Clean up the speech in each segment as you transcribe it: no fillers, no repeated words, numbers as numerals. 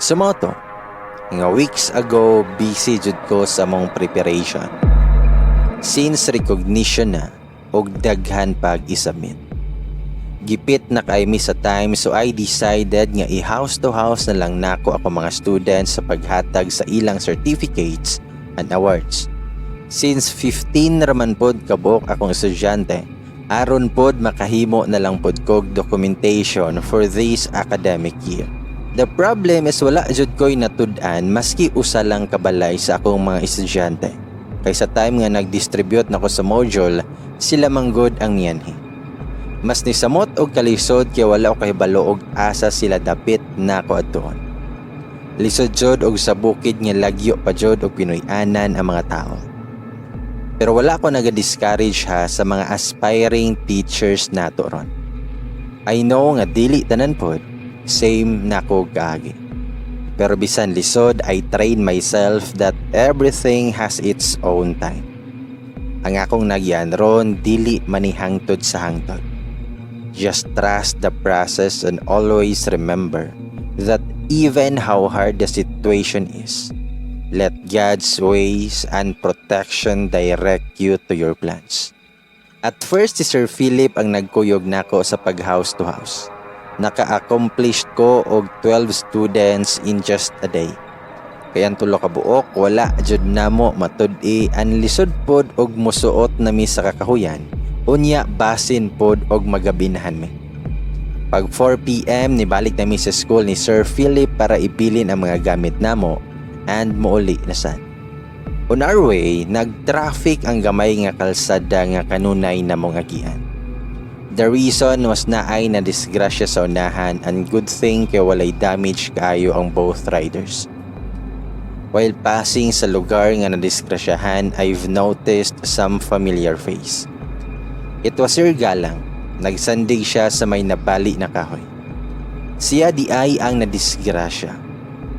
Sumoto, nga weeks ago busy jud ko sa mong preparation. Since recognition na og daghan pag isubmit. Gipit na kay mi sa time so I decided nga i-house to house na lang nako ako mga students sa paghatag sa ilang certificates and awards. Since 15 raman pod kabuok akong estudyante, aron pod makahimo na lang pod kog documentation for this academic year. The problem is wala jud ko'y natud-an maski usa lang kabalay sa akong mga estudyante. Kay sa time nga nag-distribute nako sa module, sila manggod ang miyanhi. Mas ni samot og kalisod kay wala ko kahibalo og asa sila dapit nako adtoon. Lisod jud og sa bukid nga lagyo pa jud og Pinoy-anan ang mga tao. Pero wala ko naga-discourage ha sa mga aspiring teachers nato ron. I know nga dili tanan pod, same nako kaagi. Pero bisan lisod, I train myself that everything has its own time. Ang akong nagyan ron, dili manihangtod sa hangtod. Just trust the process and always remember that even how hard the situation is, let God's ways and protection direct you to your plans. At first, si Sir Philip ang nagkuyog nako sa pag-house to house. Naka-accomplished ko og 12 students in just a day. Kaya tulo ka buok, wala jud namo matud-i ang lisod pod og musuot na mi sa kakahuyan. Unya basin pod og magabinahan mi. Pag 4 PM nibalik na mi sa school ni Sir Philip para ibilin ang mga gamit namo and muuli na sad. On our way, nag-traffic ang gamay nga kalsada nga kanunay na mong agian. The reason was na ay na disgrasya sa unahan and good thing kay walay damage kaayo ang both riders. While passing sa lugar nga nadisgrasyahan, I've noticed some familiar face. It was Sir Galang. Nagsandig siya sa may nabali na kahoy. Siya di ay ang nadisgrasya.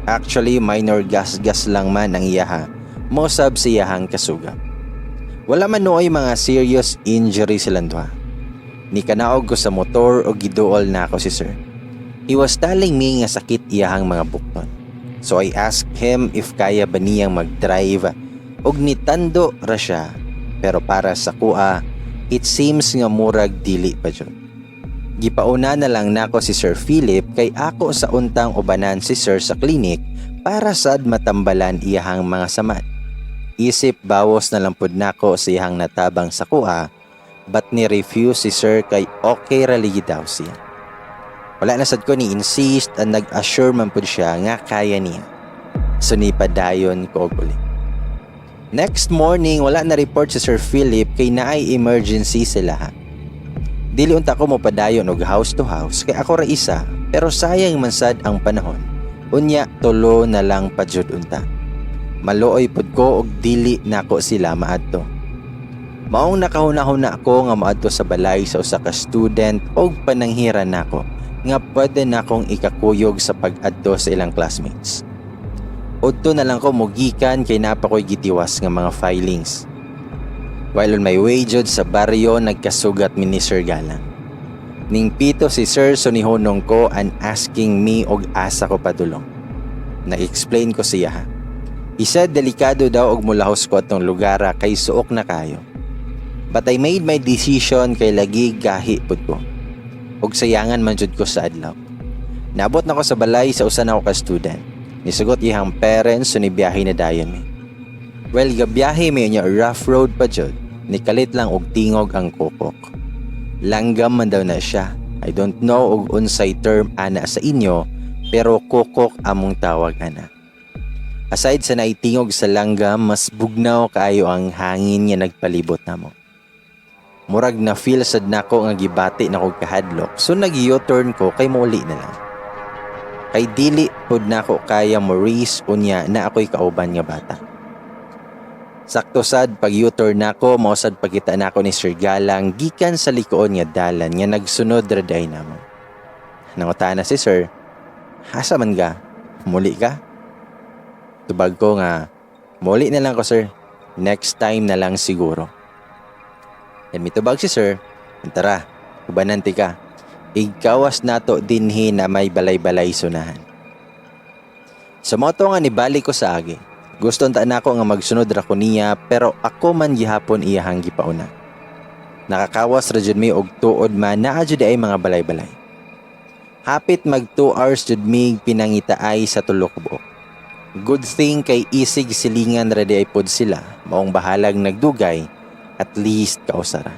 Actually, minor gas-gas lang man ang iyaha, mosab siyahang kasugap. Wala man nooy mga serious injury silang duha. Ni kanaog ko sa motor o giduol na ako si Sir. He was telling me nga sakit iyahang mga bukton. So I asked him if kaya ba niyang mag-drive og nitando ra siya. Pero para sa kuha, it seems nga murag dili pa jud. Gipauna na lang nako si Sir Philip kay ako sa untang ubanan si Sir sa klinik para sad matambalan iyahang mga samad. Isip bawos na lang pud nako sa iyahang natabang sa kuha, but ni-refuse si Sir kay okay rali daw siya. Wala na sad ko ni insist at nag-assure man pud siya nga kaya niya. So ni padayon ko og uli. Next morning wala na report si Sir Philip kay naay emergency sila. Dili unta ko mo padayon og house to house kay ako ra isa, pero sayang man sad ang panahon. Unya tulo na lang pa jud unta. Maluoy pud ko og dili nako sila maadto. Maong nakahuna-huna ako nga maadto sa balay sa usa ka student og pananghiran nako nga pwede nakong ikakuyog sa pag-adto sa ilang classmates. Udto na lang ko mugikan kay napakoy gitiwas nga mga filings. While on my way jud sa baryo, nagkasugat mi ni Sir Galang. Ning pito si Sir sunihunong ko and asking me og asa ko padulong. Na-explain ko siya ha. He said delikado daw og mulahos ko atong lugara kay suok na kayo. But I made my decision kay lagi gahi pud ko. Og sayangan man jud ko sa adlaw. Naabot na ko sa balay sa usa na ko ka student. Nisugot ihang parents so nibiyahe na dayon mi. Well, gabiyahe may niya rough road pa jud. Nikalit lang og tingog ang kukok. Langgam man daw na siya. I don't know og unsay term ana sa inyo, pero kukok among tawag ana. Aside sa naitingog sa langgam, mas bugnaw kaayo ang hangin nga nagpalibot namo. Murag na feel sad nako nga gibati na kog kahadlok, so nag-u-turn ko kay muli na lang. Kay dili pud nako kaya mo race unya na ako'y kauban nga bata. Sakto sad pag U-turn nako, mausad pagkita nako ni Sir Galang gikan sa likoon nga dalan nga nagsunod raday namo. Nangutana si Sir, "Asa man ka? Muli ka?" Tubag ko nga, "Muli na lang ko, sir. Next time na lang siguro." Yan mitubag si Sir, "Tara, ubananti ka. Igkawas nato dinhi na may balay-balay sunahan." Sa moto nga nibalik ko sa agi. Gusto ta nako nga magsunod ra ko niya pero ako man gihapon iyahang gipauna. Nakakawas ra jud mi og tuod man naa jud ay mga balay-balay. Hapit mag 2 hours jud mi pinangitaay sa tulo ka buok. Good thing kay isig silingan ra di ay pod sila, maong bahalag nagdugay, at least kausara.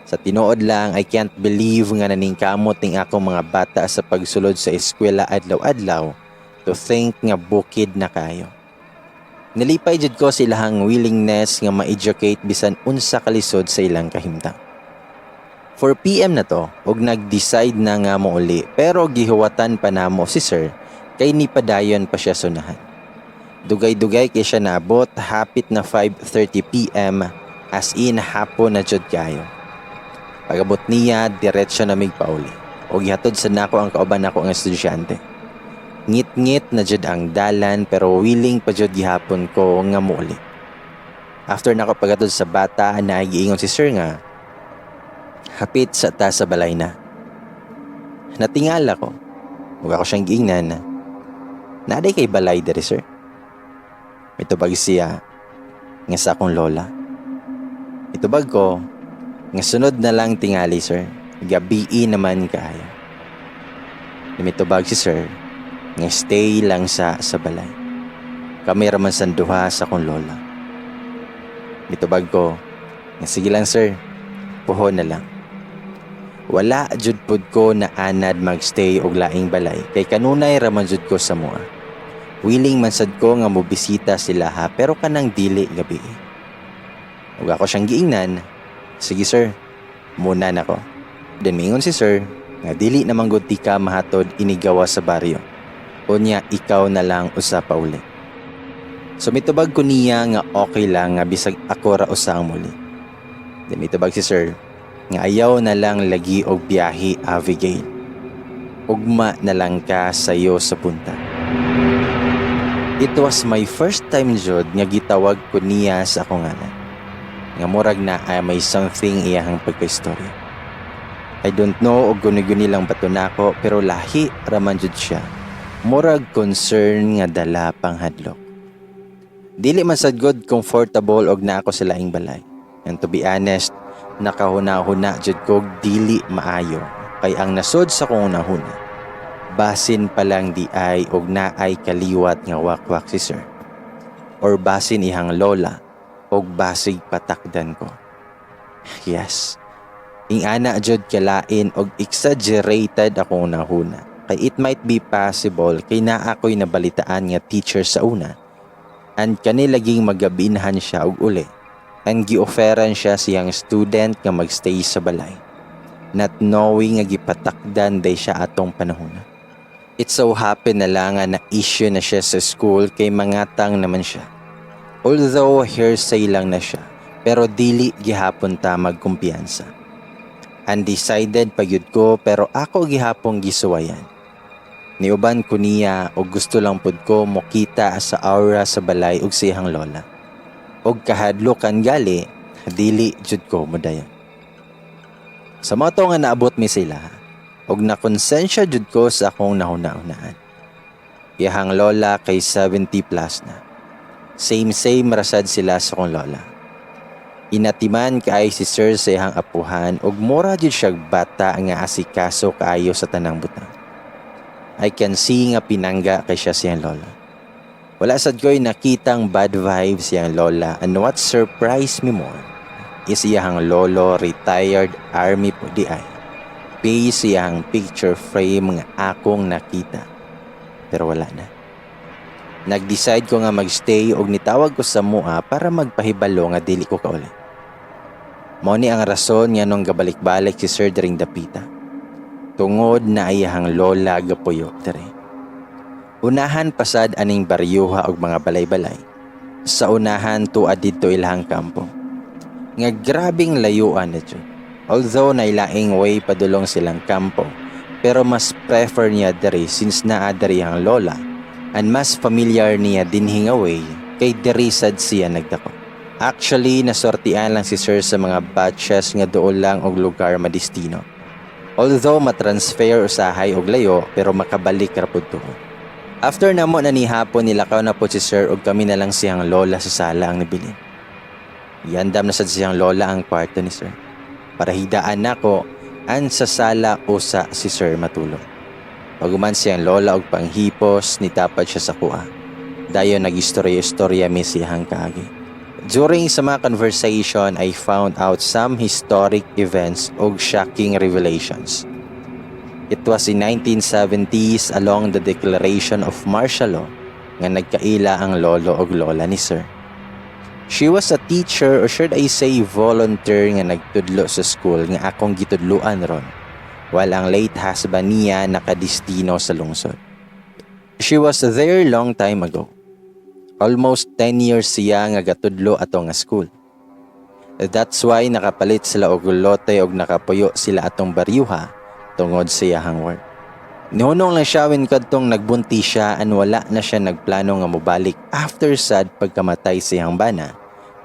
Sa tinuod lang, I can't believe nga naningkamot ning akong mga bata sa pagsulod sa eskwela adlaw-adlaw to think nga bukid na kayo. Nalipay jud ko sa ilahang willingness nga ma-educate bisan unsa kalisod sa ilang kahimtang. 4 PM na to, og nag-decide na nga mo uli, pero gihuwatan pa namo si sir, kay ni padayon pa siya sunahan. Dugay-dugay kay siya naabot, hapit na 5:30 PM, as in hapon na jud kayo. Pagabot niya, diretsyo na migpauli, og gihatod sa nako ang kauban nako nga estudyante. Ngit-ngit na jud ang dalan pero willing pa jud gihapon ko nga muuli. After nako pagatod sa bata, naigiingon si sir nga, hapit sa ta sa balay na. Natingala ko, huwag ako siyang giingnan. Naday kay balay diri sir. Mitubag siya nga sa akong lola. Mitubag ko nga sunod na lang tingali sir. Gabi naman kaya. Mitubag si sir nga stay lang sa balay. Kami raman sanduha sa akong lola. Mitubag ko nga sige lang sir, puho na lang. Wala jud pod ko na anad magstay og laing balay kay kanunay raman jud ko sa mua. Willing man sad ko nga mobisita sila ha pero kanang dili gabi. Ug ako siyang giingnan. Sige sir, muna nako. Then mingon si sir nga dili namang gud ti ka mahatod inigawa sa baryo. Unya ikaw na lang usa pa uli. So mitubag ko niya nga okay lang nga bisag ako ra usang muli. Then mitubag si sir nga ayaw na lang lagi og biyahe Abigail. Ugma na lang ka sayo sa punta. It was my first time jud nga gitawag ko niya sa akong ngalan. Nga murag na may something iyahang pagka-istorya. I don't know og guni-guni lang bato nako pero lahi raman jud siya. Murag concern nga dala pang hadlok. Dili man sad good comfortable og na ako sa laing balay. And to be honest, nakahuna-huna jud ko dili maayo kay ang nasod sa kong unahuna. Basin pa lang di ay og naay kaliwat nga wakwak si sir. Or basin ihang lola og basig patakdan ko. Yes. Ing ana jud kalain og exaggerated akong unahuna. Kay it might be possible kay naa ako'y nabalitaan nga teacher sa una. And kanilaging magabinhan siya og uli. And gi-offeran siya siyang student nga magstay sa balay. Not knowing nga gipatakdan day siya atong panahon. It so happen na lang nga na-issue na siya sa school kay mangatang naman siya. Although hearsay lang na siya, pero dili gihapon ta magkumpiyansa. Undecided pagyud ko pero ako gihapong gisuwayan. Niuban ko niya o gusto lang pud ko mokita sa aura sa balay ug siyang lola. Og kahadlokan gali, dili jud ko modayon. Sa moto nga naabot mi sila, og nakonsensya jud ko sa akong nahuna-unaan. Iyahang lola kay 70 plus na. Same rasad sila sa akong lola. Inatiman kaay si sir sa iyang apuhan og mura jud siya bata nga asikaso kaayo sa tanang butang. I can see nga pinangga kay siya siyang lola. Wala sad ko'y nakitang bad vibes siyang lola, and what surprised me more is iyang lolo retired army po di ay. Pay siyang picture frame nga akong nakita. Pero wala na. Nag-decide ko nga magstay og nitawag ko sa mua para magpahibalo nga dili ko kauli. Mao ni ang rason nga nung gabalik-balik si Sir dring dapita. Tungod na iyahang lola gapuyo dere. Unahan pasad aning baryuha og mga balay-balay. Sa unahan tuad didto ilahang kampo. Nga grabing layuan na jud. Although nailaing way padulong silang kampo, pero mas prefer niya dere since naa dere ang lola and mas familiar niya dinhi nga way kay dere sad siya nagdako. Actually, nasortian lang si sir sa mga batches nga dool lang og lugar madistino. Although matransfer usahay og layo pero makabalik ra pud tuo. After namo na ni hapon nilakaw na po si sir ug kami na lang siyang lola sa sala ang nabilin. Yandam na sad siyang lola ang kwarto ni sir. Para hidaan nako an sa sala usa si sir matulog. Paguman siyang lola og panghipos nitapad siya sa kuha. Dayon nag-istorya-istorya mi siyang kaagi. During sa mga conversation, I found out some historic events ug shocking revelations. It was in 1970s along the declaration of martial law nga nagkaila ang lolo ug lola ni sir. She was a teacher or should I say volunteer nga nagtudlo sa school nga akong gitudluan ron while ang late husband niya nakadistino sa lungsod. She was there long time ago. Almost 10 years siya nga gatudlo ato nga school. That's why nakapalit sila og lote og nakapuyo sila atong baryuha tungod sa iyahang work. Nihunong lang siya when kadtong nagbunti siya and wala na siya nagplano nga mobalik after sad pagkamatay sa iyang bana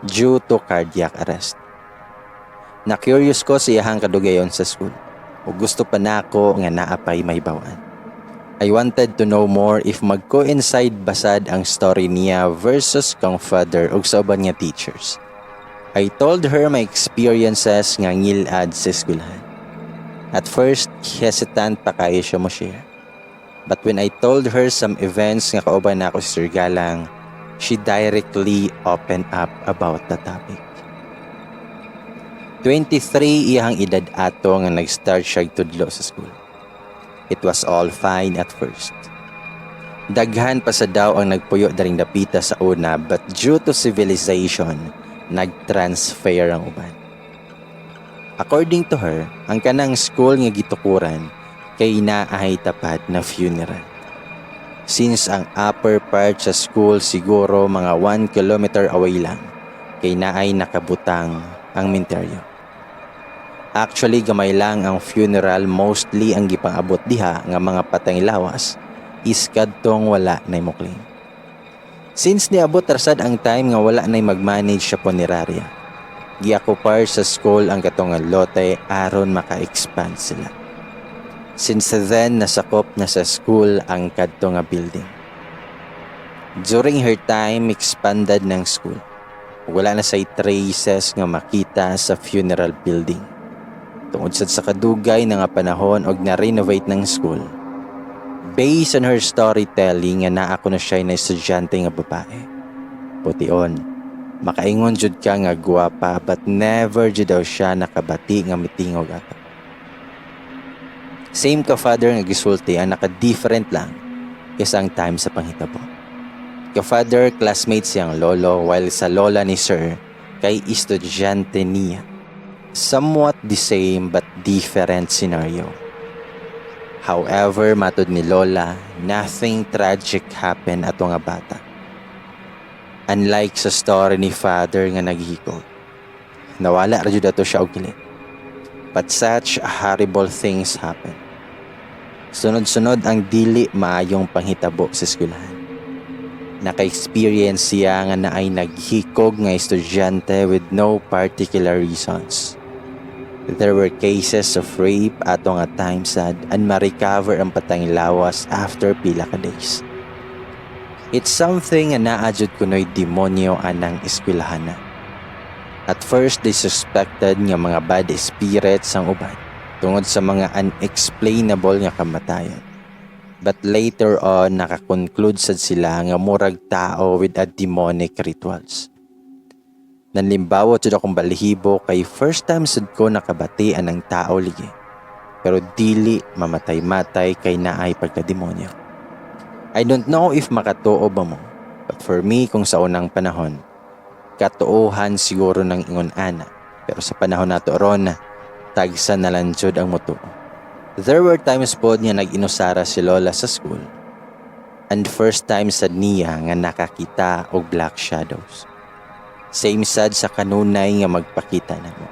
due to cardiac arrest. Na-curious ko sa iyahang kadugayon sa school o gusto pa nako nga naapay may bawaan. I wanted to know more if mag-coincide basad ang story niya versus kang father ug sa uban nga teachers. I told her my experiences nga ngilad sa eskwelahan. At first, hesitant pa kayo siya mo share. But when I told her some events nga kauban na ako si Sir Galang, she directly opened up about the topic. 23 iyang edad ato nga nag-start siya tudlo sa school. It was all fine at first. Daghan pa sa daw ang nagpuyo daring dapita sa una but due to civilization, nag-transfer ang uban. According to her, ang kanang school nga gitukuran kay inaahay tapat na funeral. Since ang upper part sa school siguro mga 1 kilometer away lang, kay naay nakabutang ang menteryo. Actually, gamay lang ang funeral, mostly ang gipang-abot diha nga mga patay lawas is kadtong wala na mukling. Since niabot rasad ang time nga wala na mag-manage sa punerarya, giakupar sa school ang katongang lote aron maka-expand sila. Since then, nasakop na sa school ang kadto nga building. During her time, expanded ng school. Wala na say traces nga makita sa funeral building. Tungod sa kadugay na nga panahon og na-renovate ng school. Based on her storytelling nga naa ko na siya na estudyante nga babae. Pution. Makaingon jud ka nga guwapa but never jud daw siya nakabati nga mitingog ato. Same ka father nga gisulti ang naka-different lang isang time sa panghitabo. Ka father classmate siyang lolo while sa lola ni sir kay estudyante niya. Somewhat the same but different scenario. However, matod ni lola, nothing tragic happened ato nga bata. Unlike sa story ni father nga naghikog. Nawala ra jud ato siya og kilit. But such horrible things happen. Sunod-sunod ang dili maayong panghitabo sa eskwelahan. Naka-experience siya nga naay naghikog nga estudyante with no particular reasons. There were cases of rape ato nga time sad and ma-recover ang patang lawas after pila ka days. It's something na naadjud kunoy demonyo anang eskwelahan na. At first, they suspected nga mga bad spirits ang uban tungod sa mga unexplainable nga kamatayan. But later on, nakakonclude sad sila nga murag tao with a demonic rituals. Nanlimbawa jud akong balahibo kay first time sad ko nakabatian ng tao ligi. Pero dili mamatay-matay kay naay pagkademonyo. I don't know if makatuo ba mo, but for me kung sa unang panahon, katuohan siguro ng ingon ana, pero sa panahon nato ron, tagsa na lang jud ang mutuo. There were times po niya nag-inusara si lola sa school, and first time sad niya nga nakakita og black shadows. Same sad sa kanunay nga magpakita na mo.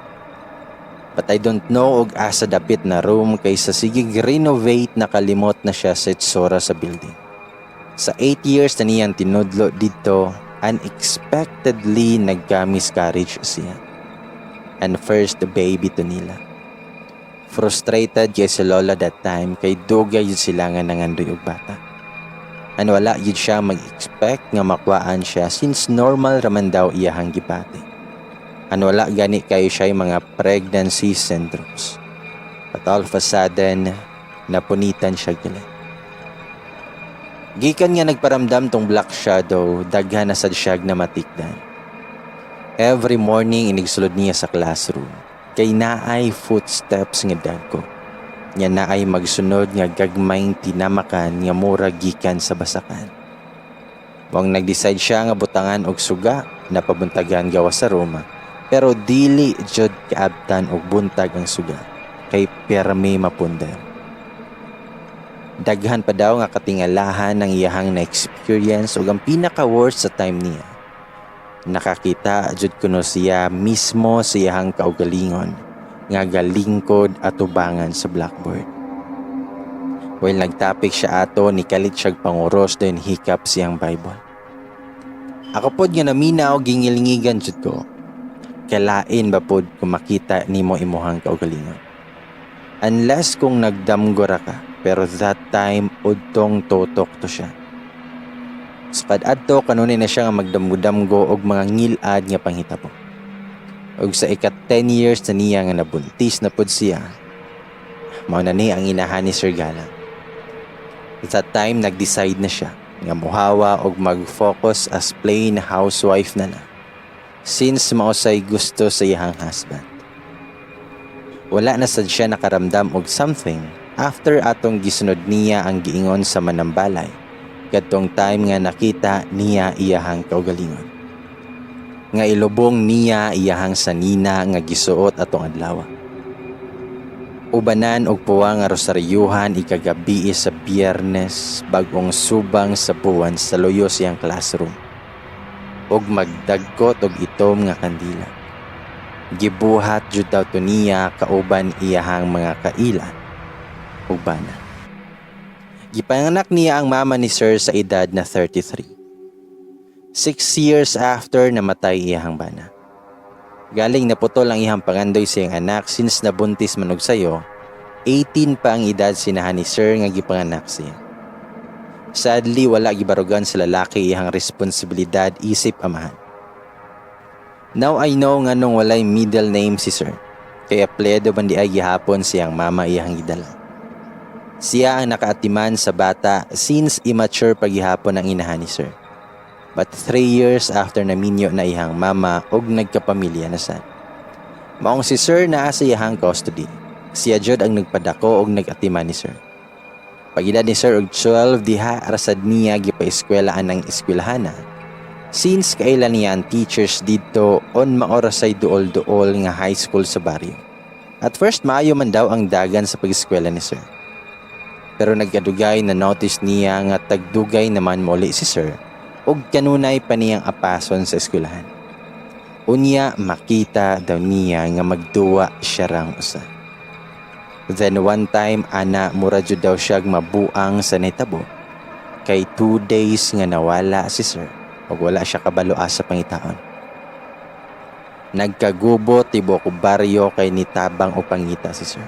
But I don't know og asa dapit na room kaysa sige renovate na kalimot na siya sa itsura sa building. Sa 8 years na niyang tinudlo dito, unexpectedly nagka-miscarriage siya. And first baby to nila. Frustrated kay si lola that time kay dugay yun sila nga nangandoy og bata. And wala yun siya mag-expect nga makuhaan siya since normal raman daw iyahang gipati. And wala gani kayo siya mga pregnancy syndromes. But all of a sudden, napunitan siya gila. Gikan nga nagparamdam tong black shadow, daghan na sad siya na matikdan. Every morning inigsulod niya sa classroom, kay naay footsteps nga dagko. Nya naay magsunod nga gagmayng tinamakan nga mura gikan sa basakan. Wang nag-decide siya nga butangan og suga na pabuntagan gawa sa Roma, pero dili jud kaabtan og buntag ang suga, kay permi mapundar. Daghan pa daw nga katingalahan ng iyahang na-experience ug ang pinaka-worst sa time niya. Nakakita jud kuno siya mismo sa iyahang kaugalingon nga galingkod at ubangan sa blackboard. While nagtapik siya ato, nikalit siyang panguros doon hikap siyang Bible. Ako pod nga naminaw gingilngigan jud ko. Kalain ba pod kung makita nimo imuhang kaugalingon? Unless kung nagdamgora ka, pero that time udtong totok to siya. Sakad adto kanunin na siya nga magdamgo-damgo og mga ngilad nga panghitabo. Og sa ika-10 years na niya nga nabuntis na pod siya, mao na ni ang inahan ni Sir Galang. At that time nag-decide na siya nga muhawa og mag-focus as plain housewife na since mausay gusto sa iyang husband. Wala na sad siya nakaramdam og something after atong gisunod niya ang giingon sa manambalay kadtong time nga nakita niya iyahang kaugalingon. Nga ilubong niya iyahang sanina nga gisuot atong adlaw. Ubanan og puwa nga rosaryuhan ikagabi sa Biyernes bagong subang sa buwan sa loyo siyang classroom. Og magdagkot og itom nga kandila. Gibuhat jud daw to niya kauban iyahang mga kailan ug bana. Gipanganak niya ang mama ni Sir sa edad na 33. 6 years after namatay iyahang bana. Galing naputol ang iyang pangandoy sa iyang anak since nabuntis man og sayo, 18 pa ang edad sinahan ni Sir nga gipanganak siya. Sadly, wala gibarugan sa lalaki iyang responsibilidad isip amahan. Now I know nga nung walay middle name si Sir, kaya pledo man di ay gihapon siyang mama iyang gidala. Siya ang nakaatiman sa bata since immature pagihapon ang inahan ni Sir. But 3 years after naminyo na iyang mama og nagkapamilya na sad. Maong si Sir naa sa iyang custody. Siya jud ang nagpadako og nag-atiman ni Sir. Pag-edad ni Sir og 12 diha rasad niya gipaeskwelaan ng eskwelahana. Since kailan niya ang teachers dito on maorasay duol-duol nga high school sa baryo. At first maayo man daw ang dagan sa pag-eskwela ni Sir. Pero nagkadugay na notice niya nga tagdugay naman muli si Sir og kanunay pa niyang apason sa eskwelahan. Unya makita daw niya nga magduwa siya rang usa. Then one time ana mura jud daw siya mabuang sa nitabo. Kay 2 days nga nawala si Sir ug wala siya kabalo sa pangitaon. Nagkagubo tibok baryo kay nitabang o pangita si Sir.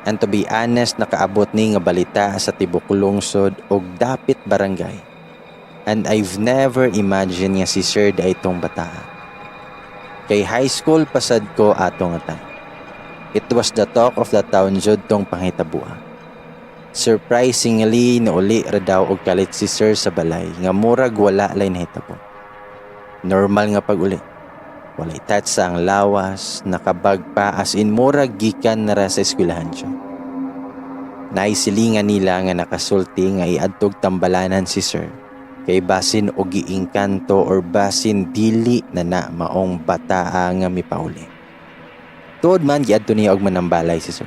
And to be honest, nakaabot ni nga balita sa tibok lungsod og dapit barangay. And I've never imagined nga si Sir da itong bata. Kay high school pasad ko atong time. It was the talk of the town jud tong panghitabuha. Surprisingly, nauli ra daw og kalit si Sir sa balay nga murag wala lay nahitabo. Normal nga pag-uli. Walay touch sa ang lawas, nakabag pa as in murag gikan na ra sa eskwelahan siya. Naisilingan nila nga nakasulti nga iadtog tambalanan si Sir. Kay basin o giingkanto or basin dili na maong bataa nga mipauli. Tuod man giadto niya og manambalay si Sir.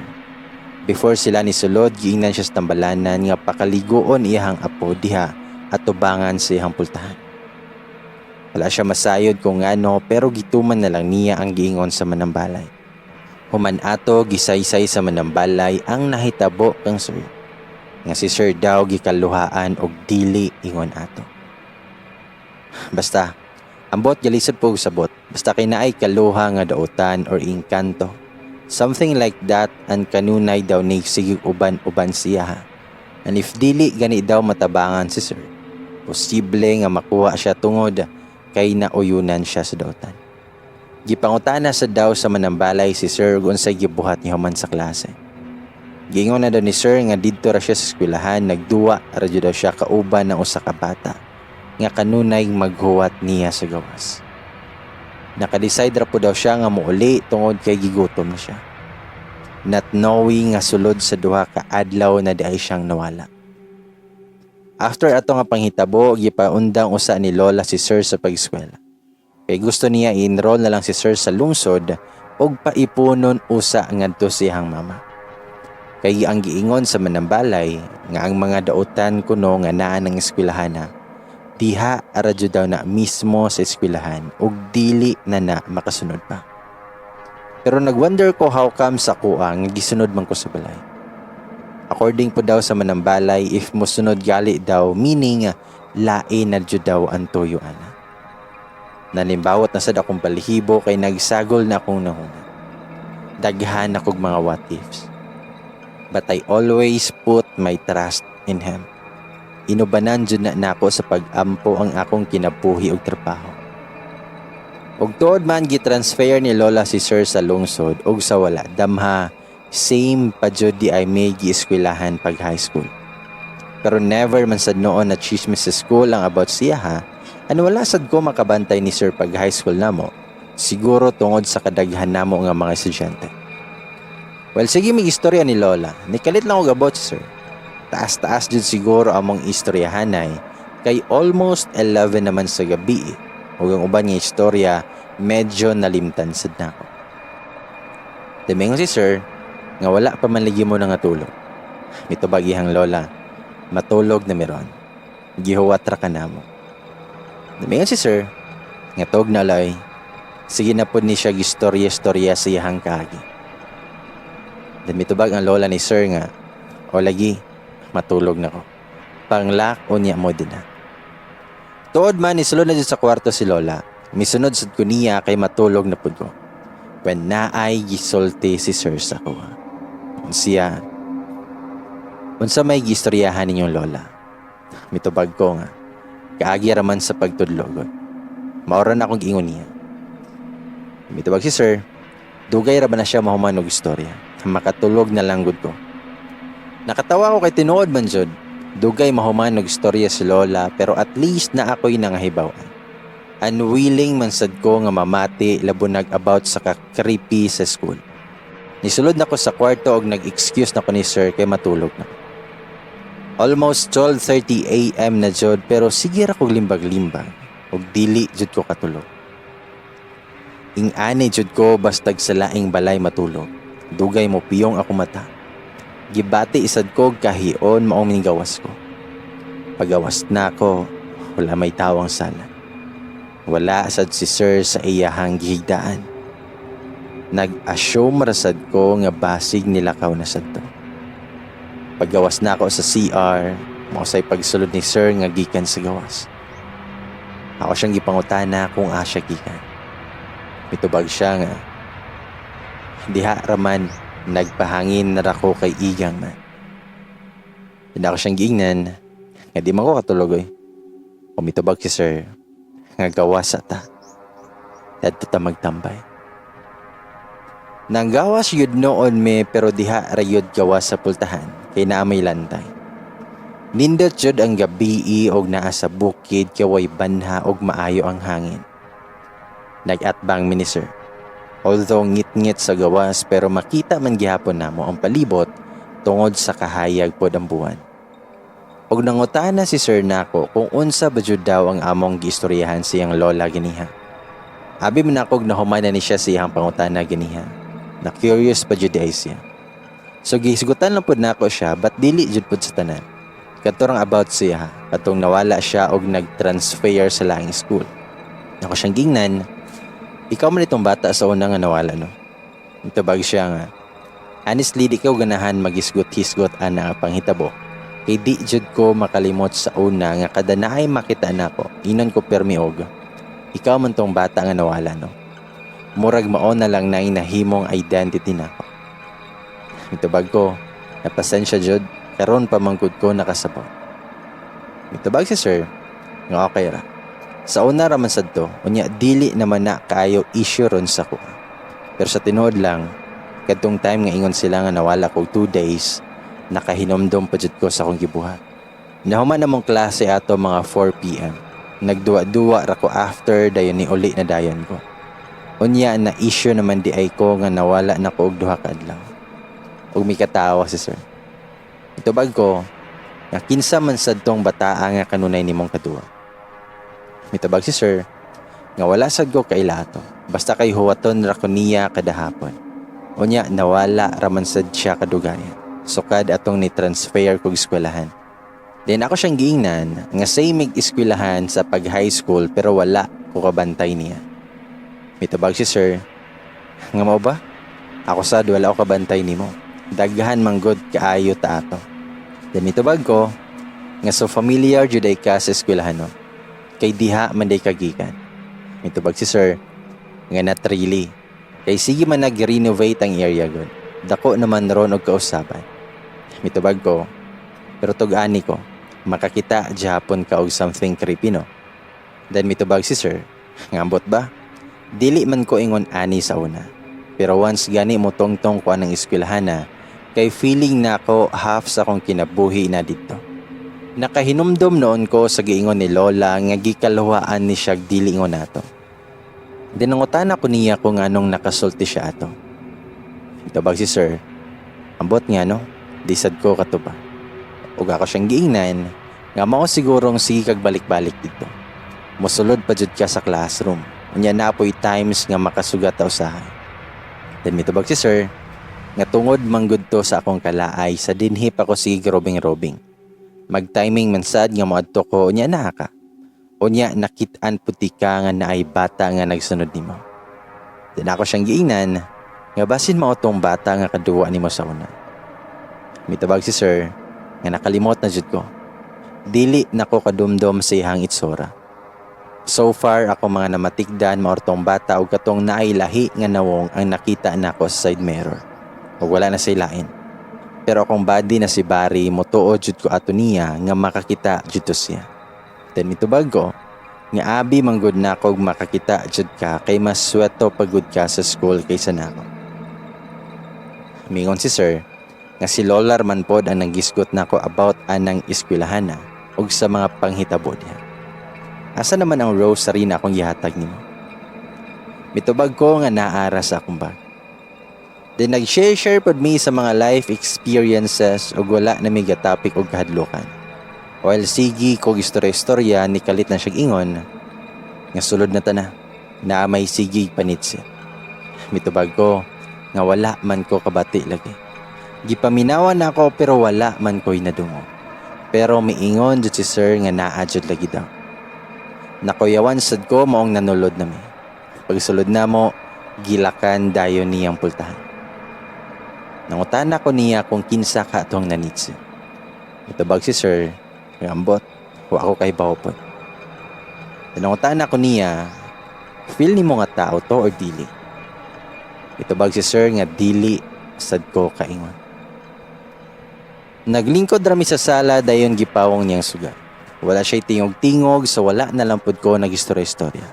Before sila ni sulod, giingnan siya sa tambalanan nga pakaligoon iyang apo diha at tubangan sa iyang pultahan. Wala siya masayod kung ano pero gituman na lang niya ang giingon sa manambalay. Human ato gisaysay sa manambalay ang nahitabo kang Sir. Nga si Sir daw gikaluhaan og dili ingon ato. Basta, ambot galisod po sabot. Basta kay naay kaluha nga dautan or inkanto. Something like that ang kanunay daw ni sige uban-uban siya. And if dili gani daw matabangan si sir, posible nga makuha siya tungod kay nauyunan siya sa dautan. Gipangutana sa daw sa manambalay si sir ug unsay gibuhat niya human sa klase. Giingon na daw ni sir nga didto ra siya sa eskwelahan, nagduwa ra jud daw siya kauban ng usa ka bata nga kanunay maghuwat niya sa gawas. Nakadecide ra po daw siya nga muuli tungod kay gigutom na siya. Not knowing nga sulod sa duha ka adlaw na di ay siyang nawala. After ato nga panghitabo, gipaundang usa ni lola si sir sa pag-eskwela. Kay gusto niya i-enroll na lang si sir sa lungsod ug paipunon usa ngadto siyang mama. Kay ang giingon sa manambalay nga ang mga dautan kuno nga naa ng eskwelahan diha ara jud daw na mismo sa eskwelahan ug dili na makasunod pa. Pero nagwonder ko how come sa kuha nga gisunod man ko sa balay. According po daw sa manambalay, if mosunod gali daw, meaning lain na jud daw ang tuyo ana. Nanimbawat na sad akong balihibo kay nagsagol na akong nahuna. Daghan akong mga what ifs. But I always put my trust in Him. Inubanan jud na nako sa pag-ampo ang akong kinabuhi og trabaho. Og tuod man gitransfer ni lola si sir sa lungsod og sa wala damha same pa jud di ay may gieskwelahan pag high school. Pero never man sad noon na chismis sa school ang about siya ha. Ano wala sad ko makabantay ni sir pag high school namo. Siguro tungod sa kadaghan namo nga mga estudyante. Well, sige may istorya ni lola. Nikalit lang og about si sir. Taas-taas jud siguro among istoryahanay kay almost 11 naman sa gabi ug ang uban nga istorya medyo nalimtan sad nako. Deming si sir nga wala pa man ligi mo nga tulog. Mitubag ihang lola, matulog na meron. Gihuwat ra kanamo. Deming si sir nga tog na lay. Sige na pud ni siya gistorya-storya sa iyang kaagi. Mitubag ang lola ni sir nga o lagi matulog na ko. Panglak o niya mo din na. Tuod man, isulod na dyan sa kwarto si lola. Misunod sad ko niya kay matulog na pud ko. When naay gisulti si sir sa ko. Siya, unsa may gistoryahan ninyong lola. Mitubag ko nga. Kaagi raman sa pagtudlog. Maoran akong giingon niya. Mitubag si sir, dugay ra ba na siya mahuman og istorya. Makatulog na lang gud ko. Nakatawa ko kay tinuod man jud. Dugay mahuman og istorya si lola pero at least na ako'y nangahibawan. Unwilling man sad ko nga mamati labunag about sa ka-creepy sa school. Nisulod na ko sa kwarto og nag-excuse na ko ni sir kay matulog na. Almost 12:30 AM na jud pero sige ra kog limbag-limbag og dili jud ko katulog. Ing-ani jud ko bastag sa laing balay matulog. Dugay mo piyong ako mata. Gibati isad ko kahion maong minigawas ko. Pagawas na ko, wala may tawang sala. Wala sad si sir sa iyahang gihigdaan. Nag-assume rasad ko nga basig nilakaw na sad to. Paggawas na ako sa CR, mausay pagsulod ni sir nga gikan sa gawas. Ako siyang gipangutana kung asya gikan. Mitubag siya nga, diha raman, nagpahangin na rako kay igang man. Hindi ako siyang giingnan, nga di man ko katulog eh. Umitubag si sir, nga gawas ata. Dito ta magtambay. Nanggawas yun noon me pero diha rayod gawas sa pultahan, kay naamay lantay. Nindot yun ang gabi og naa sa bukid kaway banha og maayo ang hangin. Nag-atbang mini sir. Although ngit-ngit sa gawas pero makita man gihapon namo ang palibot tungod sa kahayag pod ang buwan. Og nangutana si sir nako kung unsa ba jud daw ang among giistoryahan siyang lola ganiha. Abi man ako nahuman na ni siya siyang pangutana ganiha. Na curious pa jud ay siya. So gisigutan lang pod nako siya but dili jud pod sa tanan. Katurang about siya katong nawala siya og nag-transfer sa laing school. Ako siyang gingnan. Ikaw man itong bata sa una nga nawala, no? Itubag siya nga. Honestly, di ko ganahan magisgot-hisgot ana nga panghitabo. Kay di jud ko makalimot sa una nga kada naay makita nako. Inon ko permiog. Ikaw man tong bata nga nawala, no? Murag mao na lang na inahimong identity nako. Itubag ko, napasensya jud. karon pamanggod ko nakasabaw. Mitubag si sir nga okay ra. Sa una raman sadto, unya dili naman na kaayo issue ron sa ko. Pero sa tinuod lang, kadtong time nga ingon sila nga nawala ko 2 days, nakahinomdom pa jud ko sa akong gibuhat. Nahuman namong klase ato mga 4 PM. Nagduwa-duwa ra ko after dayon ni uli na dayon ko. Unya na issue naman di ay ko nga nawala na ko og duha ka adlaw. Ug mi katawa si sir. Itubag ko nga kinsa man sadtong bataa nga kanunay nimong kaduwa. Mitubag si sir nga wala sad ko kay lato. Basta kay huwaton ra ko niya kada hapon. Unya nawala ra man sad siya kadugayan. Sukad atong ni transfer kog eskwelahan. Then ako siyang giingnan nga same eskwelahan sa pag high school pero wala ko kabantay niya. Mitubag si sir nga mao ba? Ako sad wala ko kabantay nimo. Daghan manggod kaayo ta ato. Then mitubag ko nga so familiar jud ay ka sa eskwelahan no. Kay diha man day kagikan. Mitubag si sir nga not really. Kay sige man nag-renovate ang area gud. Dako naman ron og kausaban. Mitubag ko pero tug-ani ko makakita Japon ka og something creepy no. Then mitubag si sir ngambot ba? Dili man ko ingon ani sa una. Pero once gani mo tongtong ko anang eskwelahan na, kay feeling na ako half sa akong kinabuhi na dito. Nakahinumdom noon ko sa giingon ni Lola nga gikalawaan ni siya dili ingon nato. Dinangutan ako niya kung anong nakasulti siya ato. Mitubag si sir, ambot nga no, disad ko katuba. Ug ako siyang giingnan nga mao sigurong sige kag balik-balik dito. Mosulod pa jud ka sa classroom. Unya na po'y times nga makasugat ta usahay. Then mitubag si sir nga tungod manggud to sa akong kalaay sa dinhi pa ko sige robing-robing. Mag-timing man sad nga moadto ko unya na ka. Unya nakit-an puti ka nga naay bata nga nagsunod nimo. Then ako siyang giingnan nga basin mao tong bata nga kaduwa nimo sa una. Mitubag si sir nga nakalimot na jud ko. Dili nako kadumdom sa ihang itsura. So far ako mga namatikdan maortong bata ug katong naay lahi nga nawong ang nakita nako sa side mirror. Ug wala na say lain. Pero akong body na si Barry motuod jud ko ato niya nga makakita jud to siya. Then mitubag ko nga abi manggod nako og makakita jud ka kay mas sweto pagud ka sa school kaysa nako. Mingon si sir nga si Lola man pod ang nanggisgot nako about anang eskwelahan na ug sa mga panghitabo niya. Asa naman ang rosary na akong gihatag nimo? Mitubag ko nga naara sa akong bag. Then nag-share pod mi sa mga life experiences ug wala na mi gatapik og kahadlokan. While sige ko istorya ni kalit na siyang ingon nga sulod na ta na may sige panitsi. Mitubag ko nga wala man ko kabati lagi. Gipaminawan na ako pero wala man ko'y nadungo. Pero miingon jud si sir nga naa jud lagi daw. Nakuyawan sad ko maong nanulod na mi. Pagsulod na mo, gilakan dayon niyang pultahan. Nangutan ako niya kung kinsa ka atong nanitsi. Mitubag si sir, ngambot, wa ako kay bawpon. Nangutan ako niya, feel ni mo nga tao to or dili? Mitubag si sir nga dili, sad ko kaingon. Naglingkod rami sa sala dayon gipawong niyang sugat. Wala siya'y tingog-tingog so wala na lang pud ko nagistorya-istorya.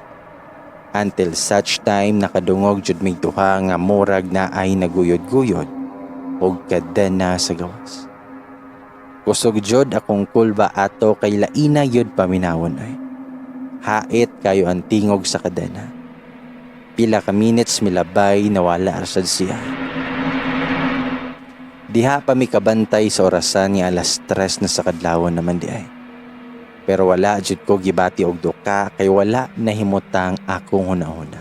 Until such time nakadungog jud mig duha nga murag na ay naguyod-guyod og kada na sa gawas. Kusog jud akong kulba ato kay laina yun paminawon ay. Hait kayo ang tingog sa kadena. Pila ka minutes milabay nawala rasad siya. Diha pa mi kabantay sa orasan nga alas 3 na sa kadlawon naman di ay. Pero wala jud ko gibati og duka kay wala nahimutang akong hunahuna.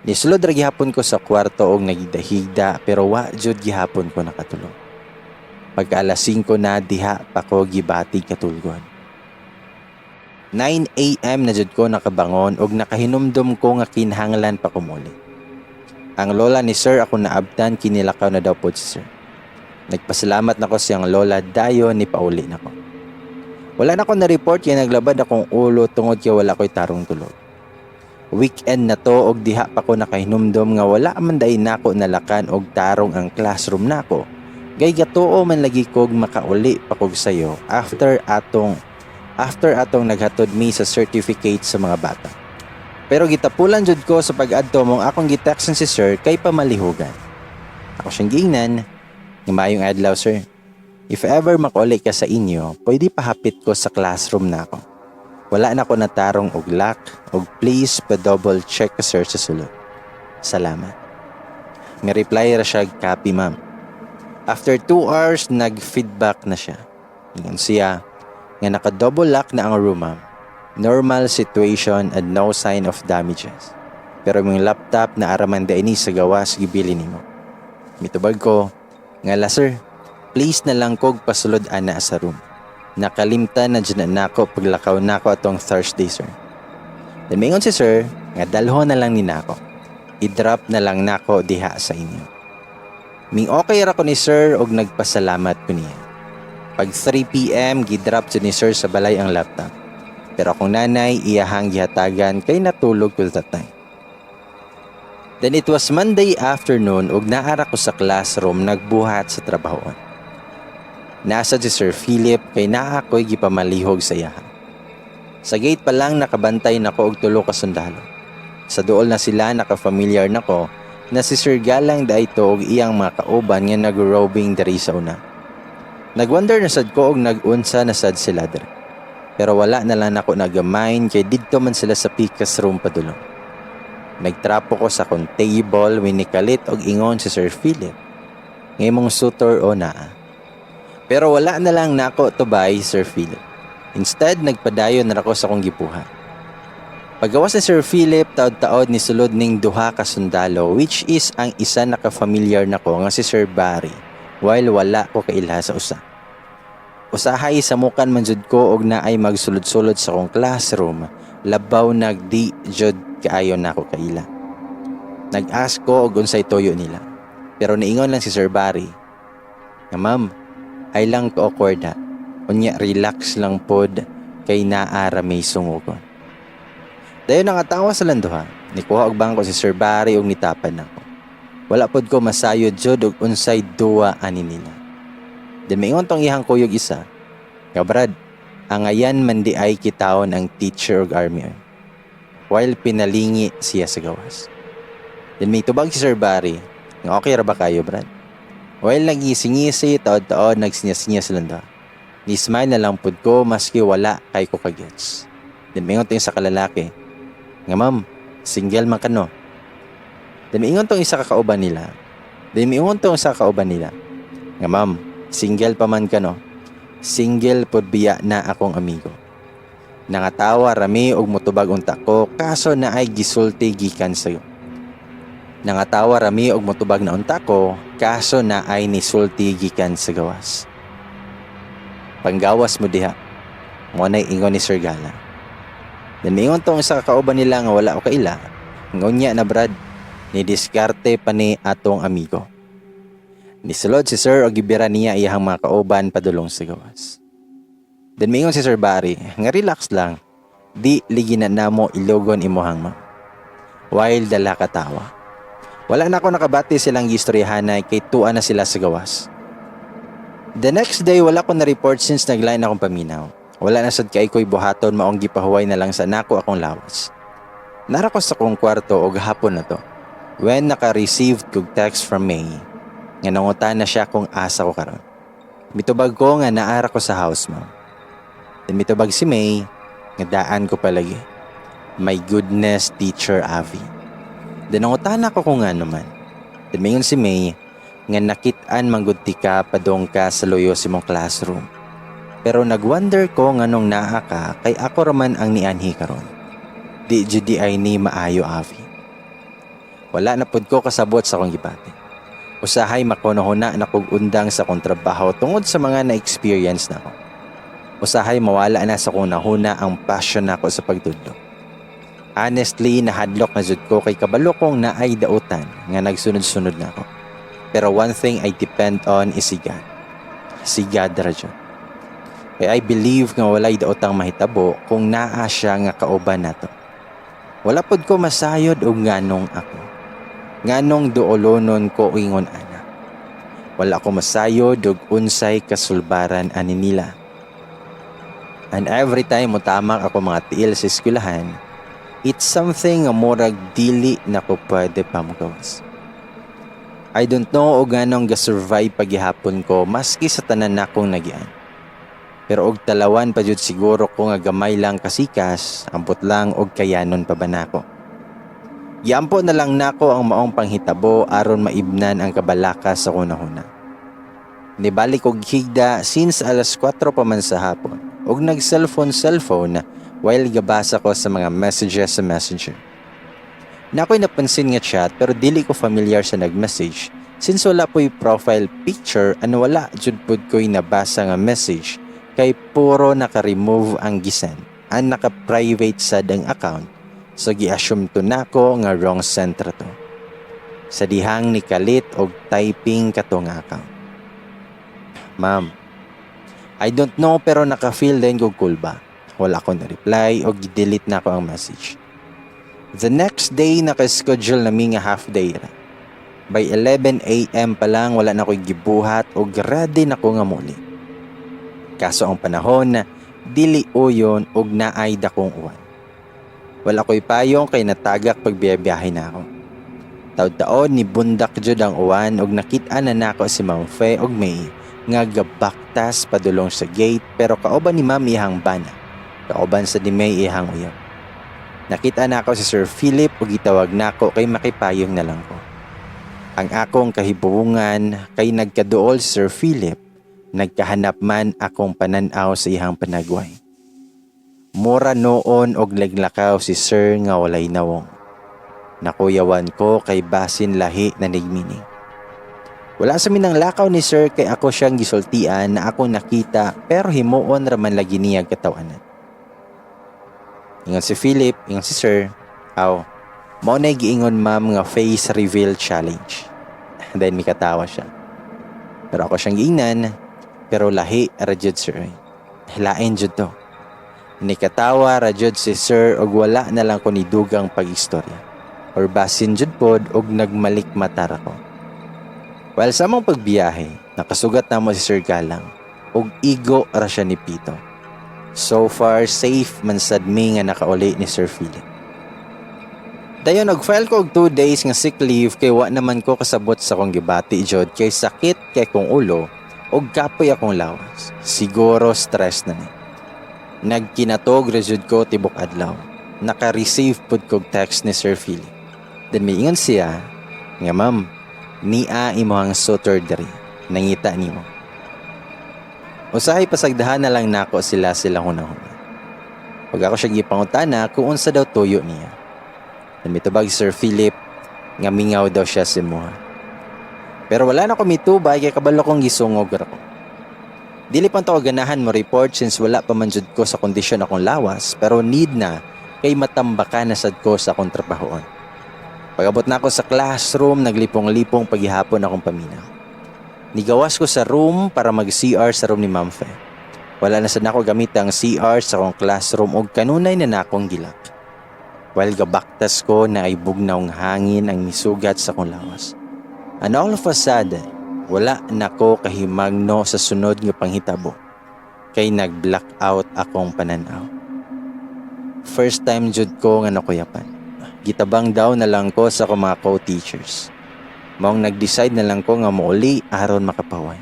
Nisulod ra gihapon ko sa kwarto og nagidahigda pero wa jud gihapon ko nakatulog. Pagka alas 5 na diha pa ko gibati katulgon. 9 AM na jud ko nakabangon og nakahinumdum ko nga kinahanglan pa ko muli. Ang lola ni sir ako naabtan kinilakaw na daw po si sir. Nagpasalamat nako siyang lola dayon ni pauli nako. Wala na ko na-report kaya naglabad akong ulo tungod kaya wala ko'y tarong tulog. Weekend na to og diha pa ko nakahinumdum nga wala man day nako nalakan og tarong ang classroom nako Gay gatuo man lagi kog makauli pa kog sayo after atong naghatod mi sa certificate sa mga bata. Pero gitapulan jud ko sa pag-adto mong akong gitextan si sir kay pamalihugan. Ako siyang giingnan, nga maayong adlaw sir. If ever makauli ka sa inyo, pwede pahapit ko sa classroom na ako. Wala na ko natarong og lock, og please pa-double check ka sir sa sulod. Salamat. Nga reply ra siya copy ma'am. After 2 hours, nag-feedback na siya. Ingon siya, nga naka-double lock na ang room ma'am. Normal situation and no sign of damages. Pero yung laptop na araman da ini sa gawas, gibili nimo. Mitubag ko, nga la sir, please na lang kog pasulod ana sa room. Nakalimtan na dyan na ako paglakaw na ako atong Thursday sir. Then mingon si sir, nga dalho na lang ni nako. I-drop na lang nako diha sa inyo. Ming okay ra ko ni sir og nagpasalamat ko niya. Pag 3 PM gidrop jud ni sir sa balay ang laptop. Pero akong nanay iyahang gihatagan kay natulog ko that time. Then it was Monday afternoon ug naara ko sa classroom nagbuhat sa trabahoon. Nasa si Sir Philip kay naa ko'y gipamalihog sa iyahan. Sa gate pa lang nakabantay nako og tulo ka sundalo. Sa duol na sila nakafamiliar nako na si Sir Galang daito og iyang mga kauban nga nag-roving diri sa una. Nagwonder na sad ko og nag-unsa na sad sila diri. Pero wala na lang ako nagamain kay didto man sila sa pikas room padulong. Nagtrapo ko sa kong table winikalit og ingon si Sir Philip. Ngayong sutor o naa. Pero wala na lang nako tubay Sir Philip. Instead nagpadayon na ako sa kong gipuhan. Paggawas ni Sir Philip, taod-taod ni sulod ning duha ka sundalo which is ang isa naka-familiar nako nga si Sir Barry while wala ko kailha sa usa. Usahay sa mukan man jud ko og naay magsulod-sulod sa kong classroom, labaw nagdi jud kaayo nako kaila. Nag-ask ko og unsay toyo nila. Pero niingon lang si Sir Barry, nga ma'am, ay lang ko awkward ha. Unya relax lang pod kay naara may sungugon. Dayon nakatawa sa landuha, nikuha og bangko si Sir Barry og nitapan nako. Wala pod ko masayod jud og unsay duwa ani nila. Then maingon tong ihang kuyog isa, nga brad, ang ayan man di ay kitaon ang teacher og army. While pinalingi siya sa gawas. Then may tubag si Sir Barry, nga okay ra ba kayo brad? While nag-isingisi, taod-taod nagsinya-sinya sa landuha. Ni-smile na lang pod ko maski wala kay ko kagets. Then maingon tong isa ka lalaki, nga ma'am, single man ka no. Then miingon tong isa ka kauban nila. Nga ma'am, single pa man ka no. Single pod biya na akong amigo. Nangatawa rami og motubag unta ko kaso na ay gisulti gikan sayo. Nangatawa rami og motubag na unta ko kaso na ay nisulti gikan sa gawas. Panggawas mo diha. Mo nay ingon ni Sir Gala. Then mingon tong isa ka kauban nila nga wala o kaila. Ngunya na brad, ni diskarte pa ni atong amigo. Nisulod si Sir og gibira niya iyang mga kauban padulong sa gawas. Then mingon si Sir Barry, nga relax lang. Di ligi na namo ilogon imuhang ma. While dala katawa. Wala na ako nakabati silang gistoryahanay kay tuwa na sila sa gawas. The next day wala ko na-report since naglain akong paminaw. Wala na sad kay ko'y buhaton maong gipahuway na lang sa nako akong lawas. Nara ko sa kong kwarto og hapon na to. When naka-received kog text from May, nga nangutan na siya kung asa ko karon. Mitubag ko nga naara ko sa house ma'am. Then mitubag si May, nga daan ko palagi. My goodness, Teacher Avi. Then nangutan ako kung ano man. Then mayon si May, nga nakitaan manggudti ka padong ka sa loyo si mong classroom. Pero nagwonder ko nganong naa ka kay ako raman ang nianhi karon. Di judi ay ni maayo Avi. Wala na pod ko kasabot sa akong gibati. Usahay makunohuna na kog undang sa akong trabaho tungod sa mga na-experience na ako. Usahay mawala na sa akong nahuna ang passion nako sa pagtudlo. Honestly, nahadlok na jud ko kay kabalo kong naay dautan nga nagsunod-sunod na ako. Pero one thing I depend on is si God. Si God ra jud. Kaya I believe nga walay daotang mahitabo kung naa siya nga kauban nato. Wala pod ko masayod og nganong ako. Nganong duolonon ko ingon ana. Wala ko masayod og unsay kasulbaran ani nila. And every time mutamak ako mga tiil sa eskwelahan, it's something nga murag dili na ko pwede pamagawas. I don't know og ganong ga-survive paghihapon ko maski sa tanan nakong nagian. Pero og talawan pa jud siguro ko nga gamay lang kasikas, ambot lang og kayanon pa ba nako. Giampo na lang nako ang maong panghitabo aron maibnan ang kabalakas sa kunahuna. Nibalik og higda since alas 4 pa man sa hapon og nag-cellphone while gabasa ko sa mga messages sa messenger. Nako'y napansin nga chat pero dili ko familiar sa nag-message since wala po'y profile picture and wala jud pud ko'y nabasa nga message kay puro naka-remove ang gisan and naka-private sad ang account. So gi-assume to nako nga wrong sentra to. Sa dihang ni kalit og typing kato nga account. Ma'am, I don't know pero naka-feel din ko cool ba. Wala ko na-reply o gi-delete na ako ang message. The next day naka-schedule na nga half day ra. By 11 AM pa lang wala na ko'y gibuhat o ready na ko nga muli. Kaso ang panahon na dili uyon og naay dakong uwan. Wala ko'y payong kay natagak pagbiyabiyahe na ako. Taod-taod ni bundak jud ang uwan og nakita na nako si Ma'am Fe og May nga gabaktas padulong sa gate pero kauban ni Ma'am ihang bana. Kauban sa di May ihang uyab. Nakita na ako si Sir Philip ug gitawag nako kay makipayong na lang ko. Ang akong kahibuungan kay nagkaduol si Sir Philip, nagkahanap man akong pananaw sa ihang panagway. Mura noon og laglakaw si Sir nga walay nawong. Nakuyawan ko kay basin lahi na nigmining. Wala sa minang lakaw ni Sir kay ako siyang gisultian na akong nakita pero himuon raman lagi niya katawanan. Ingon si Philip, ingon si Sir, mao na giingon ma'am nga face reveal challenge. Then may katawa siya. Pero ako siyang giingnan, pero lahi rajud Sir. Lain jud to. Nikatawa rajud si Sir og wala na lang ko ni dugang pag-istorya. Or basin jud pod og nagmalik mata ko. While sa mong pagbiyahe, nakasugat na mo si Sir Galang og igo ra siya ni Pito. So far safe man sad mi nga nakauli ni Sir Philip. Dayon nag-file ko og 2 days nga sick leave kay wa naman ko kasabot sa kong gibati jud kay sakit kay kong ulo og kapoy akong lawas. Siguro stress na ni. Nagkinatog rejud ko tibok adlaw. Naka-receive pud kog text ni Sir Philip. Then may ingon siya nga ma'am, nia imong suitor diri. Nangita nimo. Usahay pasagdahan na lang nako sila hunahuna. Pag ako siya gipangutana kung unsa daw tuyo niya. Then mitubag si Sir Philip nga mingaw daw siya si Muha. Pero wala na ko mitubay kay kabalo kong gisungog ra ko. Dili pa to ganahan mo report since wala pa man jud ko sa kondisyon akong lawas pero need na kay matambakan na sad ko sa akong trabahoon. Pag-abot na ako sa classroom, naglipong-lipong paghihapon akong paminaw. Nigawas ko sa room para mag-CR sa room ni Ma'am Fe. Wala na sad nako gamit ang CR sa akong classroom og kanunay na nakong gilak. While gabaktas ko na ay bugnawng hangin ang misugat sa akong lawas. And all of a sudden, wala nako kahimagno sa sunod nga panghitabo kay nag-blackout akong pananaw. First time jud ko nga nakuyapan. Gitabang daw na lang ko sa akong mga co-teachers. Maong nag-decide na lang ko nga mauli aron makapaway.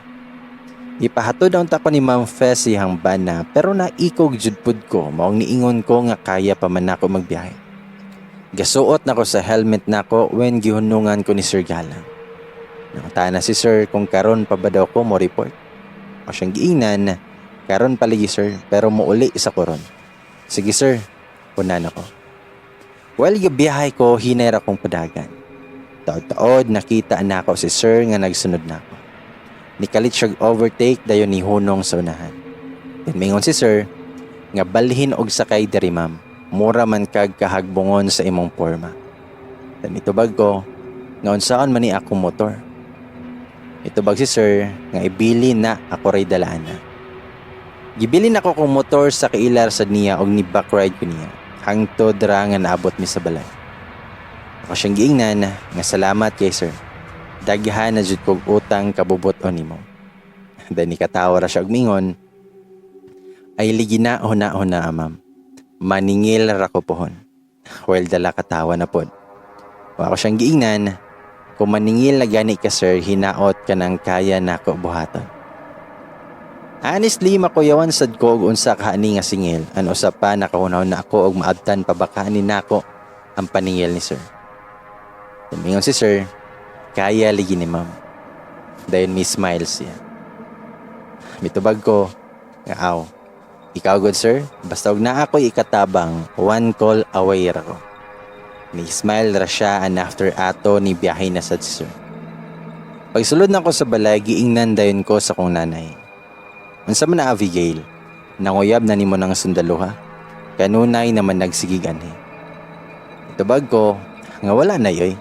Ipahatod ang tako ni Ma'am Fe siyang bana pero naikog jud pud ko maong niingon ko nga kaya pa man ako magbiyahe. Gasuot nako sa helmet nako when gihunungan ko ni Sir Galang. Nakita na si Sir kung karon pa ba daw ko mo report. O siyang giingnan, karon palagi Sir, pero muuli isa ko ron. Sige Sir, punan ako. While gabiyahe ko, hinay ra kong padagan. Taod-taod nakita na ako si Sir nga nagsunod na ako. Nikalit siya overtake dayon ni hunong sa unahan. Then mingon si Sir, nga balhin og sakay diri ma'am, mura man kag kahagbungon sa imong porma. Then itubag ko, nga unsaon man ni akong motor. Itubag si Sir nga ibili na ako ray dalaan na. Gibili na ko kong motor sa kailar sa niya og ni back ride ko niya. Hangtod ra nga naabot mi sa balay. Ako siyang giingnan nga salamat kay Sir. daghan na jud kog utang kabubot-on nimo. Then nikatawa ra siya og mingon, ay ligi na huna-huna ma'am. Maningil ra ko pohon. Well, dala katawa na pod. Wa ko siyang giingnan, kung maningil na gani ka sir, hinaot ka ng kaya nako buhaton. Honestly, makuyawan sad ko og unsa ka ani nga singil. Ano sa pa nakahunaw na ako og maabtan pa baka ni nako ang paningil ni sir. Tumingon si sir, kaya ligi ni ma'am. Dayon may smile siya. Mitubag ko, nga aw. Ikaw good sir, basta og naa ako'y ikatabang, one call away ra ko. May smile ra siya and after ato ni biyahe na sad si sir. Pagsulod na ko sa balay, giingnan dayon ko sa kong nanay. Unsa man na Abigail, nanguyab na nimo ng sundaluha, kanunay naman nagsigigan eh. Mitubag ko, nga wala na yoy.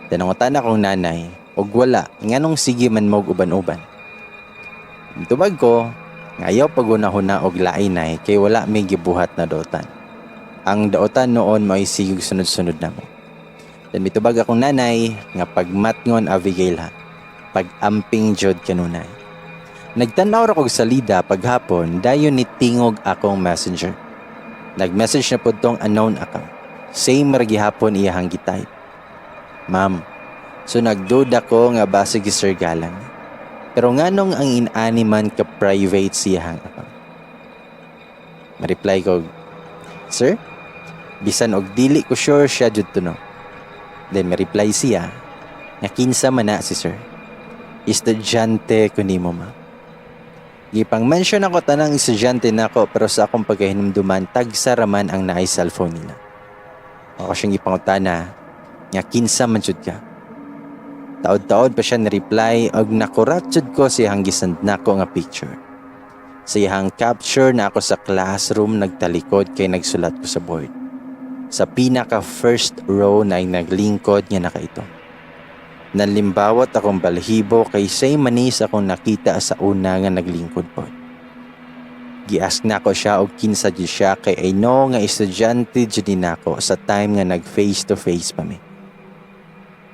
Danangutan akong nanay, og wala, nganong sige man mo uban-uban. Mitubag ko, ngayaw pagunahuna og lainay kay wala may gibuhat na daotan. Ang daotan noon may sigig sunod-sunod na mo. Dan mitubag akong nanay nga pagmatngon Abigail ha, pag-amping jud kanunay. Nagtanaw ra kog salida paghapon dayon ni tingog akong messenger. Nag-message na pud tong unknown account. Same ra gihapon iyahang gitype. Ma'am, so nagduda ko nga base gi Sir Galang. Pero nganong ang inani man ka private siyahang account? Ma-reply ko, Sir, bisan og dili ko sure siya jud to no. Then ma-reply siya, nga kinsa man na si Sir. Estudyante ko nimo ma. Gipang-mention ako tanang estudyante nako pero sa akong pagkahinumduman tagsa raman ang naay cellphone nila. Ako siyang ipangutana, nga kinsa man jud ka. Taod-taod pa siya na-reply og nakurat jud ko siyang gisend nako nga picture. Siyang capture na ako sa classroom nagtalikod kay nagsulat ko sa board. Sa pinaka first row na naglingkod nga nakaito. Nalimbawat akong balhibo kay say manis akong nakita sa una nga naglingkod po. Giask na ko siya og kinsa jud siya kay I know nga estudyante jud nako sa time nga nag face to face pa mi.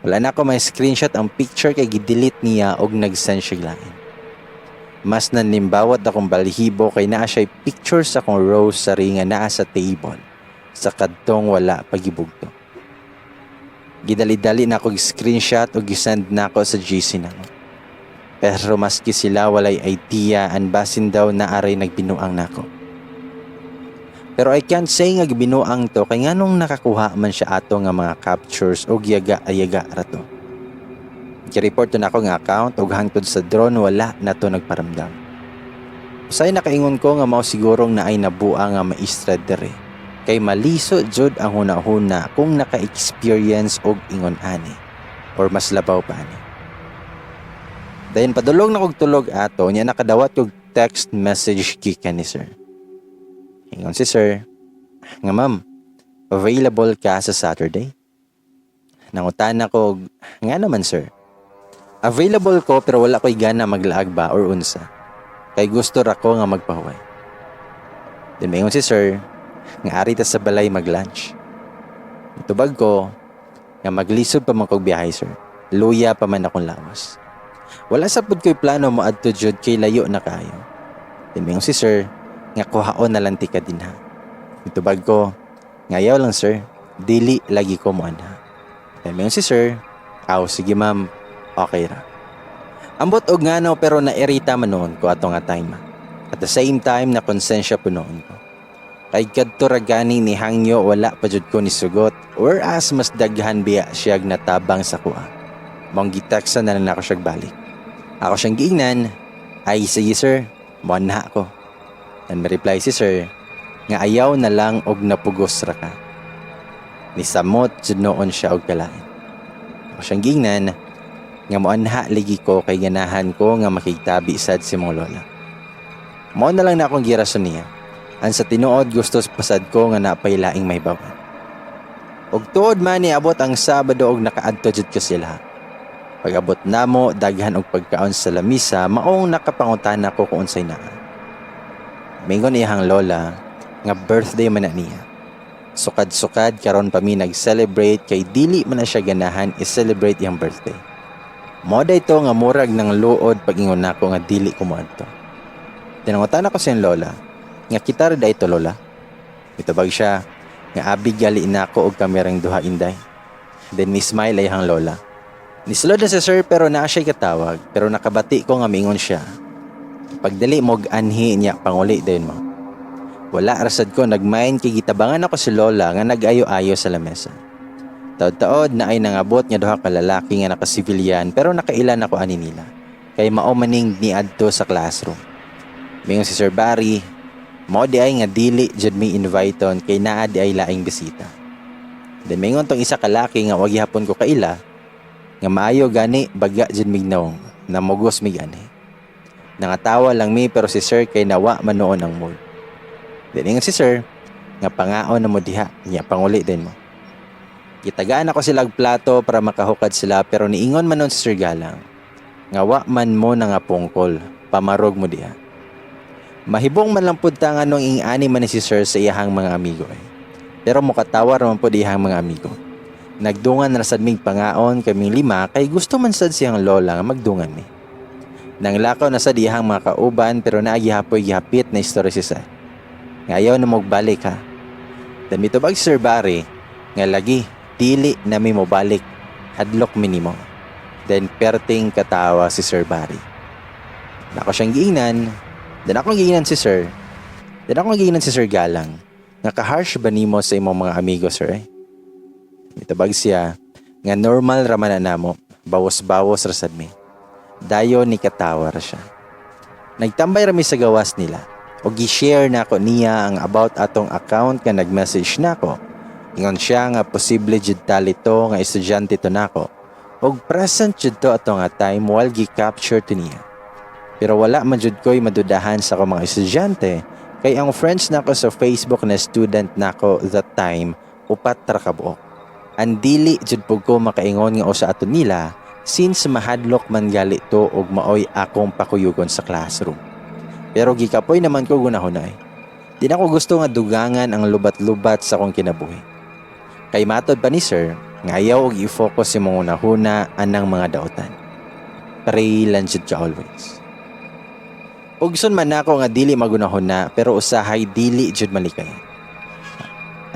Wala na ako may screenshot ang picture kay gidelete niya og nag-send siya lain. Mas nanlimbawat akong balhibo kay naa siya picture sa akong rosary nga naa sa table sa kadtong wala pagibugto. Gidali-dali na ako screenshot o gisend na ako sa GC na. Pero maski sila walay idea and basin daw na aray nagbinuang nako. Pero I can't say nga gibinuang to kay nganong nakakuha man siya ato nga mga captures o giyaga-ayaga rato. Gi-report na ako nga account ug hangtod sa drone wala na to nagparamdam. Usay nakaingon ko nga mao sigurong naay nabuang nga maestra dere. Kay maliso jud ang huna-huna kung naka-experience og ingon ani or mas labaw pa ani. Dayon padulong na kog tulog ato nya nakadawat kog text message gikan ni sir. Ingon si sir, nga ma'am, available ka sa Saturday? Nangutan ako, nga naman sir. Available ko pero wala ko'y gana maglaag ba or unsa. Kay gusto ra ko nga magpahuway. Then mayon si sir, nga ari ta sa balay mag-lunch. Tubag ko, nga maglisod pa man kog biyahe sir. Luya pa man akong lawas. Wala sa pud ko'y plano mo adto jud kay layo na kayo. Then mayon si sir, nga kuhaon na lang tika din ha. Itubag ko, ngayaw lang sir, dili lagi ko mo ana. Then mayon si sir, aw sige ma'am, okay ra. Ambot og ngano pero nairita man noon ko ato nga time. At the same time na konsensya po noon ko. Kay kadto ra gani ni hangyo wala pa jud ko ni sugot or as mas daghan biya siya natabang sa kuha. Mong gitaksa na lang ako siya balik. Ako siyang giingnan, ay sige sir, mo na ako. And may-reply si sir, nga ayaw na lang og napugos ra ka. Nisamot jud noon siya og kalain. Ako siyang giingnan, nga moanha ligi ko kay ganahan ko nga makigtabi sad si mong lola. Mao na lang na akong girason niya. An sa tinuod gusto pasad ko nga napailaing may bawan. Og tuod man niabot ang Sabado og nakaadto jud ko sila. Pag-abot namo daghan og pagkaon sa lamisa maong nakapangutana ko kung unsay naa. Mingon iyang lola nga birthday man na niya. Sukad-sukad karon pa mi nag-celebrate kay dili man na siya ganahan i-celebrate iyang birthday. Moda ito nga murag ng luod pag-ingon nako nga dili ko moadto. Tinangutan ako sa lola, nga kita rin ito lola. Mitabag siya, nga abig gali nako og kamerang duha inday. Then ni smile ay hang lola. Nisulod na si sir pero naa siya'y katawag, pero nakabati ko nga mingon siya. Pagdali mog anhi niya panguli din mo. Wala rasad ko nagmain kay gitabangan ako si lola nga nag-ayo-ayo sa lamesa. Taod-taod na ay nangabot nga duha ka lalaki nga naka-civilian pero nakailan ako ani nila. Kay mao maning niadto sa classroom. Mingon si Sir Barry, mao di ay nga dili jud mi inviteon kay naa di ay laing bisita. Then mingon tong isa ka laki nga wag gihapon ko kaila nga maayo gani baga jud mignaw na mugos mi gani. Nangatawa lang mi pero si Sir kay nawa man noon ang mood. Then mingon si Sir nga pangaon na mo diha nya panguli din mo. Gitagaan ako silag plato para makahukad sila pero niingon man nun si Sir Galang. Nga man mo na nga pungkol, pamarog mo diha. Mahibong man lang pud ta nga nung ing-ani man ni si Sir sa iyahang mga amigo eh. Pero mukatawa raman po iyahang mga amigo. Nagdungan na sad mig pangaon kaming lima kay gusto man sad siyang lola nga magdungan ni. Nanglakaw na sad iyahang mga kauban pero naagihapoy gihapit na istorya si Sir. Ngayaw na magbalik ha. Dan mitubag si Sir Barry nga lagi dili na mi mo balik, hadlok minimo. Then perting katawa si Sir Barry. Nako siyang giingnan, then akong giingnan si Sir. Then akong giingnan si Sir Galang. Nga ka-harsh ba nimo sa imong mga amigo, Sir? Mitabag siya, nga normal raman na namo, bawas-bawas rasad mi. Dayo ni katawa ra siya. Nagtambay rami sa gawas nila, o gi-share na ako niya ang about atong account nga nag-message na ako. Ingon siya nga posible jud talito nga estudyante to nako. Og present jud to ato nga time while gi-capture to niya. Pero wala man jud ko'y madudahan sa ko mga estudyante kay ang friends nako sa Facebook na student nako that time upat ra ka buok. Andili jud pug ko makaingon nga usa ato nila since mahadlok man gali to og maoy akong pakuyugon sa classroom. Pero gikapoy naman ko gunahunay. Di na ko gusto nga dugangan ang lubat-lubat sa akong kinabuhi. Kay matod pa ni Sir, nga ayaw og i-focus yung mga unahuna anang mga dautan. Pray lang jud ka always. Pugson man ako nga dili magunahuna pero usahay dili jud malikay.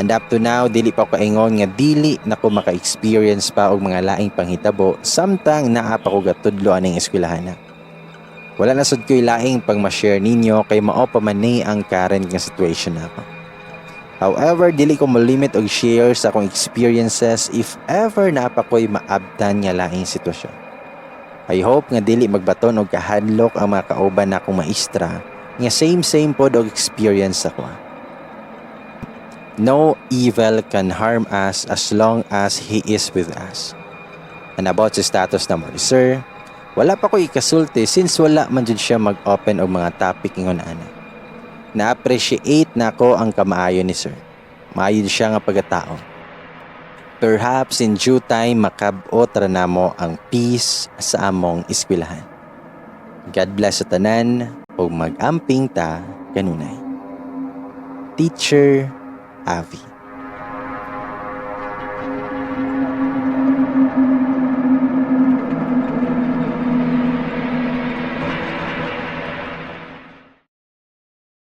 And up to now, dili pa ko kaingon nga dili na ko maka-experience pa og mga laing panghitabo samtang naa pa ko gatudlo aning eskwelahan na. Wala na sad ko'y laing pang ma-share ninyo kay mao pa man ni ang current nga situation nako. However, dili ko mo-limit og share sa akong experiences if ever na pa ko'y maabtan nga laing sitwasyon. I hope nga dili magbaton og kahadlok ang mga kauban na akong maestra nga same pod og experience ako. No evil can harm us as long as He is with us. And about sa status na mo, Sir, wala pa ko ikasulti since wala man jud siya mag-open og mga topic ingon ana. Na-appreciate na ko ang kamaayo ni Sir. Maayo siya nga pagkatao. Perhaps in due time makab-ot ra namo ang peace sa among eskwelahan. God bless sa tanan ug mag-amping ta kanunay. Teacher Avi.